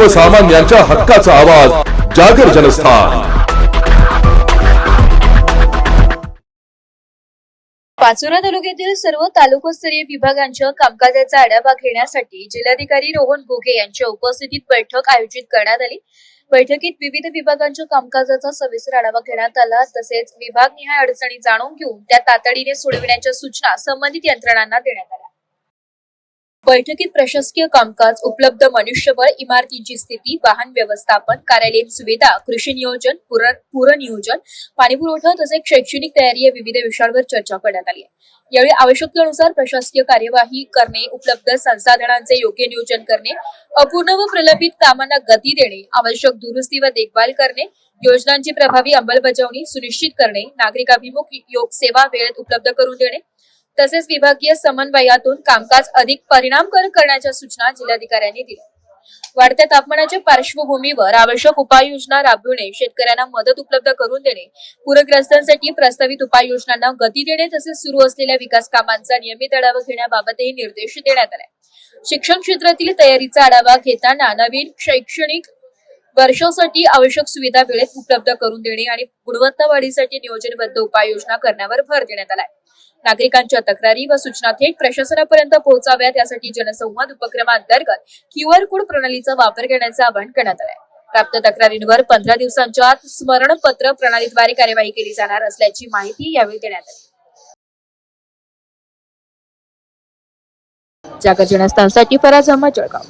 सर्वसामान्यांच्या हक्काचा आवाज जागर जनस्थान। पाचोरा तालुक्यातील सर्व तालुकास्तरीय विभागांच्या कामकाजाचा आढावा घेण्यासाठी जिल्हाधिकारी रोहन घोगे यांच्या उपस्थितीत बैठक आयोजित करण्यात आली। बैठकीत विविध विभागांच्या कामकाजाचा सविस्तर आढावा घेण्यात आला। तसेच विभागनिहाय अडचणी जाणून घेऊन त्या तातडीने सोडविण्याच्या सूचना संबंधित यंत्रणांना देण्यात आल्या। बैठकीत प्रशासकीय कामकाज, उपलब्ध मनुष्यबळ, इमारतींची स्थिती, वाहन व्यवस्थापन, कार्यालयीन सुविधा, कृषी नियोजन, पुरनियोजन, पाणीपुरवठा तसेच शैक्षणिक तयारी या विविध विषयांवर चर्चा करण्यात आली। यावेळी आवश्यकतेनुसार प्रशासकीय कार्यवाही करणे, उपलब्ध संसाधनांचे योग्य नियोजन करणे, अपूर्ण व प्रलंबित कामांना गती देणे, आवश्यक दुरुस्ती व देखभाल करणे, योजनांची प्रभावी अंमलबजावणी सुनिश्चित करणे, नागरिकाभिमुख सेवा वेळेत उपलब्ध करून देणे तसेच विभागीय समन्वयातून कामकाज अधिक परिणामकारक करण्याच्या सूचना जिल्हाधिकाऱ्यांनी दिल्या। वाढत्या तापमानाच्या पार्श्वभूमीवर आवश्यक उपाययोजना राबविणे, शेतकऱ्यांना मदत उपलब्ध करून देणे, पूरग्रस्तांसाठी प्रस्तावित उपाययोजनांना गती देणे तसेच सुरू असलेल्या विकास कामांचा नियमित आढावा घेण्याबाबतही निर्देश देण्यात आले। शिक्षण क्षेत्रातील तयारीचा आढावा घेताना नवीन शैक्षणिक वर्षासाठी आवश्यक सुविधा वेळेत उपलब्ध करून देणे आणि गुणवत्ता वाढीसाठी नियोजनबद्ध उपाययोजना करण्यावर भर देण्यात आला। नागरिकांच्या तक्रारी व सूचना थेट प्रशासनापर्यंत पोहोचाव्यात यासाठी जनसंवाद उपक्रमांतर्गत QR कोड प्रणालीचा वापर करण्याचे आवाहन करण्यात आले। प्राप्त तक्रारींवर 15 दिवसांच्या आत स्मरणपत्र प्रणालीद्वारे कार्यवाही केली जाणार असल्याची माहिती यावेळी देण्यात आली। जागर जनस्थानसाठी फराज अहमद, जळगाव।